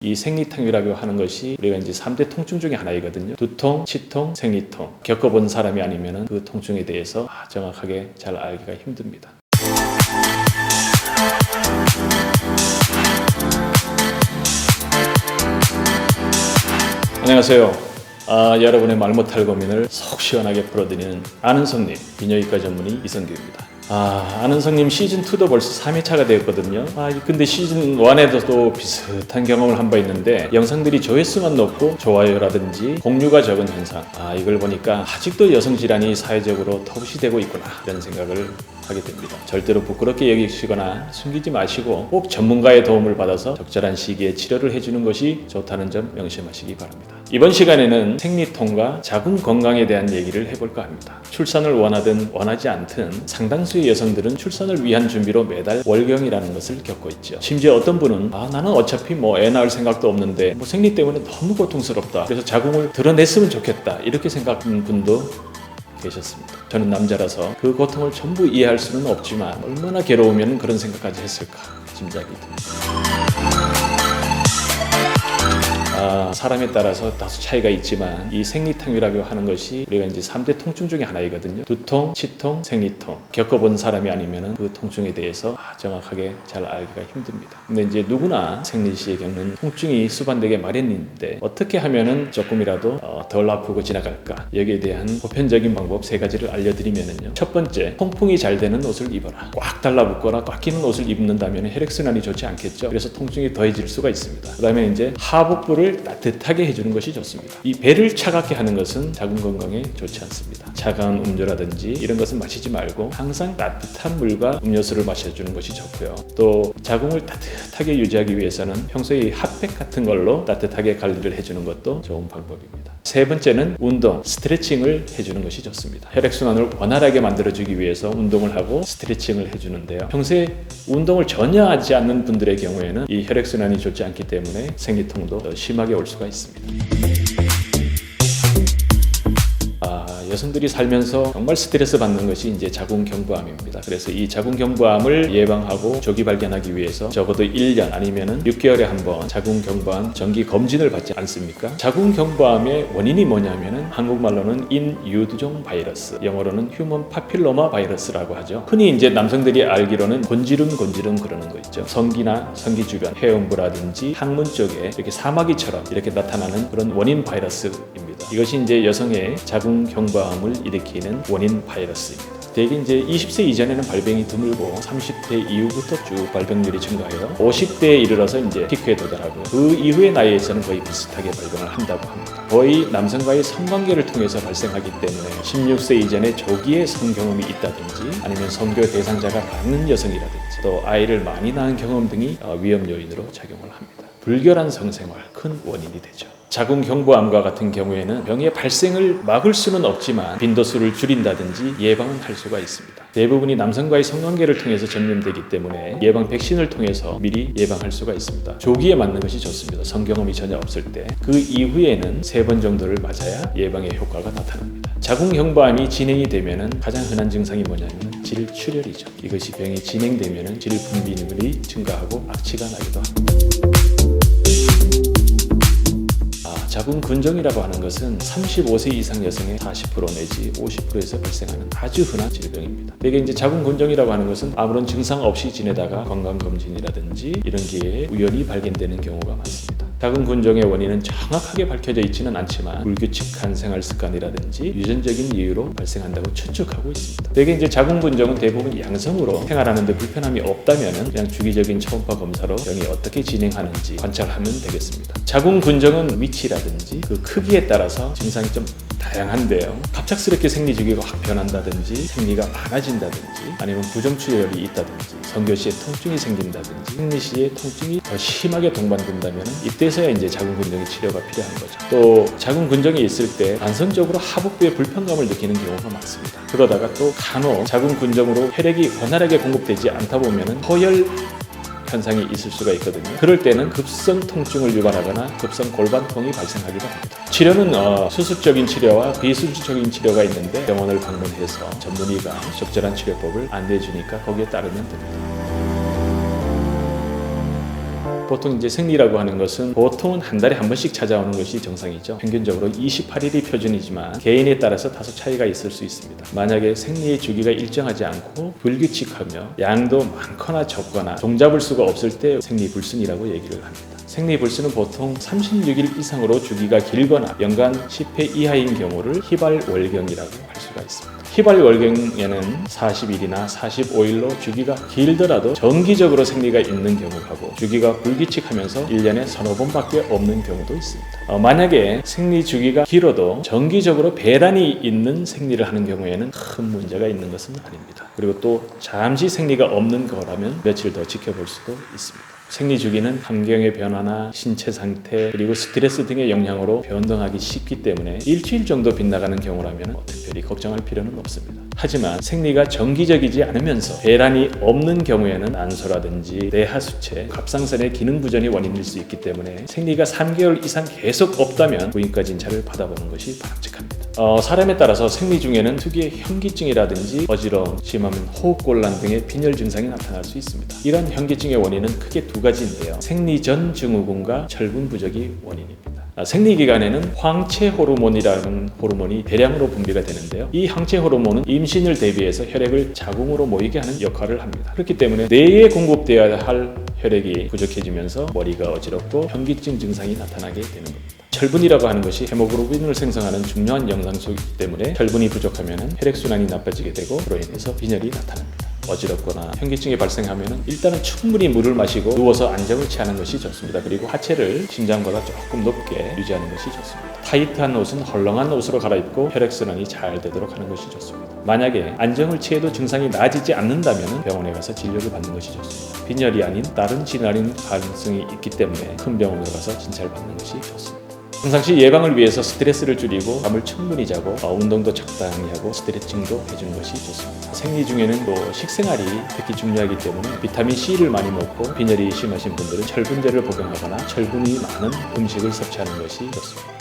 이 생리통이라고 하는 것이 우리가 이제 3대 통증 중에 하나이거든요. 두통, 치통, 생리통. 겪어본 사람이 아니면은 그 통증에 대해서 정확하게 잘 알기가 힘듭니다. 안녕하세요. 여러분의 말 못할 고민을 속 시원하게 풀어드리는 아는 성님 비뇨기과 전문의 이성규입니다. 아는 성님 시즌2도 벌써 3회차가 되었거든요. 근데 시즌1에도 비슷한 경험을 한 바 있는데 영상들이 조회수만 높고 좋아요라든지 공유가 적은 현상, 이걸 보니까 아직도 여성질환이 사회적으로 터부시되고 있구나 이런 생각을 하게 됩니다. 절대로 부끄럽게 여기시거나 숨기지 마시고 꼭 전문가의 도움을 받아서 적절한 시기에 치료를 해주는 것이 좋다는 점 명심하시기 바랍니다. 이번 시간에는 생리통과 자궁 건강에 대한 얘기를 해볼까 합니다. 출산을 원하든 원하지 않든 상당수의 여성들은 출산을 위한 준비로 매달 월경이라는 것을 겪고 있죠. 심지어 어떤 분은 나는 어차피 애 낳을 생각도 없는데 생리 때문에 너무 고통스럽다. 그래서 자궁을 드러냈으면 좋겠다. 이렇게 생각하는 분도 계셨습니다. 저는 남자라서 그 고통을 전부 이해할 수는 없지만 얼마나 괴로우면 그런 생각까지 했을까 짐작이 듭니다. 사람에 따라서 다소 차이가 있지만 이 생리통이라고 하는 것이 우리가 이제 3대 통증 중에 하나이거든요. 두통, 치통, 생리통. 겪어본 사람이 아니면은 그 통증에 대해서 정확하게 잘 알기가 힘듭니다. 근데 이제 누구나 생리 시에 겪는 통증이 수반되게 마련인데 어떻게 하면은 조금이라도 덜 아프고 지나갈까? 여기에 대한 보편적인 방법 3가지를 알려드리면은요. 첫 번째, 통풍이 잘 되는 옷을 입어라. 꽉 달라붙거나 꽉 끼는 옷을 입는다면 혈액순환이 좋지 않겠죠. 그래서 통증이 더해질 수가 있습니다. 그 다음에 이제 하복부를 따뜻하게 해주는 것이 좋습니다. 이 배를 차갑게 하는 것은 자궁 건강에 좋지 않습니다. 차가운 음료라든지 이런 것은 마시지 말고 항상 따뜻한 물과 음료수를 마셔주는 것이 좋고요. 또 자궁을 따뜻하게 유지하기 위해서는 평소에 핫팩 같은 걸로 따뜻하게 관리를 해주는 것도 좋은 방법입니다. 세 번째는 운동, 스트레칭을 해주는 것이 좋습니다. 혈액순환을 원활하게 만들어주기 위해서 운동을 하고 스트레칭을 해주는데요. 평소에 운동을 전혀 하지 않는 분들의 경우에는 이 혈액순환이 좋지 않기 때문에 생리통도 더 심하게 올 수가 있습니다. 여성들이 살면서 정말 스트레스 받는 것이 이제 자궁경부암입니다. 그래서 이 자궁경부암을 예방하고 조기 발견하기 위해서 적어도 1년 아니면은 6개월에 한 번 자궁경부암 정기 검진을 받지 않습니까? 자궁경부암의 원인이 뭐냐면은 한국말로는 인유두종 바이러스, 영어로는 휴먼 파필로마 바이러스라고 하죠. 흔히 이제 남성들이 알기로는 곤지름 그러는 거 있죠. 성기나 성기 주변, 회음부라든지 항문 쪽에 이렇게 사마귀처럼 이렇게 나타나는 그런 원인 바이러스입니다. 이것이 이제 여성의 자궁경부암을 일으키는 원인 바이러스입니다. 대개 이제 20세 이전에는 발병이 드물고 30대 이후부터 쭉 발병률이 증가해요. 50대에 이르러서 이제 피크에 도달하고 그 이후의 나이에서는 거의 비슷하게 발병을 한다고 합니다. 거의 남성과의 성관계를 통해서 발생하기 때문에 16세 이전에 조기에 성경험이 있다든지 아니면 성교 대상자가 많은 여성이라든지 또 아이를 많이 낳은 경험 등이 위험 요인으로 작용을 합니다. 불결한 성생활 큰 원인이 되죠. 자궁경부암과 같은 경우에는 병의 발생을 막을 수는 없지만 빈도수를 줄인다든지 예방은 할 수가 있습니다. 대부분이 남성과의 성관계를 통해서 전염되기 때문에 예방 백신을 통해서 미리 예방할 수가 있습니다. 조기에 맞는 것이 좋습니다. 성경험이 전혀 없을 때. 그 이후에는 3번 정도를 맞아야 예방의 효과가 나타납니다. 자궁경부암이 진행이 되면은 가장 흔한 증상이 뭐냐면 질출혈이죠. 이것이 병이 진행되면은 질분비물이 증가하고 악취가 나기도 합니다. 자궁근종이라고 하는 것은 35세 이상 여성의 40% 내지 50%에서 발생하는 아주 흔한 질병입니다. 대개 이제 자궁근종이라고 하는 것은 아무런 증상 없이 지내다가 건강검진이라든지 이런 기회에 우연히 발견되는 경우가 많습니다. 자궁근종의 원인은 정확하게 밝혀져 있지는 않지만 불규칙한 생활 습관이라든지 유전적인 이유로 발생한다고 추측하고 있습니다. 대개 이제 자궁근종은 대부분 양성으로 생활하는데 불편함이 없다면은 그냥 주기적인 초음파 검사로 병이 어떻게 진행하는지 관찰하면 되겠습니다. 자궁근종은 위치라든지 그 크기에 따라서 증상이 좀 다양한데요. 갑작스럽게 생리 주기가 확 변한다든지 생리가 많아진다든지 아니면 부정출혈이 있다든지 성교 시에 통증이 생긴다든지 생리 시에 통증이 더 심하게 동반된다면 이때서야 이제 자궁근종의 치료가 필요한 거죠. 또 자궁근종이 있을 때 만성적으로 하복부에 불편감을 느끼는 경우가 많습니다. 그러다가 또 간혹 자궁근종으로 혈액이 원활하게 공급되지 않다 보면 허혈 현상이 있을 수가 있거든요. 그럴 때는 급성 통증을 유발하거나 급성 골반통이 발생하기도 합니다. 치료는 수술적인 치료와 비수술적인 치료가 있는데 병원을 방문해서 전문의가 적절한 치료법을 안내해 주니까 거기에 따르면 됩니다. 보통 이제 생리라고 하는 것은 보통은 한 달에 한 번씩 찾아오는 것이 정상이죠. 평균적으로 28일이 표준이지만 개인에 따라서 다소 차이가 있을 수 있습니다. 만약에 생리의 주기가 일정하지 않고 불규칙하며 양도 많거나 적거나 종잡을 수가 없을 때 생리불순이라고 얘기를 합니다. 생리불순은 보통 36일 이상으로 주기가 길거나 연간 10회 이하인 경우를 희발월경이라고 할 수가 있습니다. 희발월경에는 40일이나 45일로 주기가 길더라도 정기적으로 생리가 있는 경우하고 주기가 불규칙하면서 1년에 서너 번밖에 없는 경우도 있습니다. 만약에 생리 주기가 길어도 정기적으로 배란이 있는 생리를 하는 경우에는 큰 문제가 있는 것은 아닙니다. 그리고 또 잠시 생리가 없는 거라면 며칠 더 지켜볼 수도 있습니다. 생리 주기는 환경의 변화나 신체 상태 그리고 스트레스 등의 영향으로 변동하기 쉽기 때문에 일주일 정도 빗나가는 경우라면 특별히 걱정할 필요는 없습니다. 하지만 생리가 정기적이지 않으면서 배란이 없는 경우에는 난소라든지 뇌하수체, 갑상선의 기능 부전이 원인일 수 있기 때문에 생리가 3개월 이상 계속 없다면 부인과 진찰을 받아보는 것이 바람직합니다. 사람에 따라서 생리 중에는 특유의 현기증이라든지 어지러움, 심하면 호흡곤란 등의 빈혈 증상이 나타날 수 있습니다. 이런 현기증의 원인은 크게 두 가지인데요. 생리 전 증후군과 철분 부족이 원인입니다. 생리 기간에는 황체 호르몬이라는 호르몬이 대량으로 분비가 되는데요. 이 황체 호르몬은 임신을 대비해서 혈액을 자궁으로 모이게 하는 역할을 합니다. 그렇기 때문에 뇌에 공급되어야 할 혈액이 부족해지면서 머리가 어지럽고 현기증 증상이 나타나게 되는 겁니다. 철분이라고 하는 것이 헤모글로빈을 생성하는 중요한 영양소이기 때문에 철분이 부족하면 혈액순환이 나빠지게 되고 그로 인해서 빈혈이 나타납니다. 어지럽거나 현기증이 발생하면 일단은 충분히 물을 마시고 누워서 안정을 취하는 것이 좋습니다. 그리고 하체를 심장보다 조금 높게 유지하는 것이 좋습니다. 타이트한 옷은 헐렁한 옷으로 갈아입고 혈액순환이 잘 되도록 하는 것이 좋습니다. 만약에 안정을 취해도 증상이 나아지지 않는다면 병원에 가서 진료를 받는 것이 좋습니다. 빈혈이 아닌 다른 질환인 가능성이 있기 때문에 큰 병원으로 가서 진찰받는 것이 좋습니다. 평상시 예방을 위해서 스트레스를 줄이고 잠을 충분히 자고 운동도 적당히 하고 스트레칭도 해주는 것이 좋습니다. 생리 중에는 또 식생활이 특히 중요하기 때문에 비타민C를 많이 먹고 빈혈이 심하신 분들은 철분제를 복용하거나 철분이 많은 음식을 섭취하는 것이 좋습니다.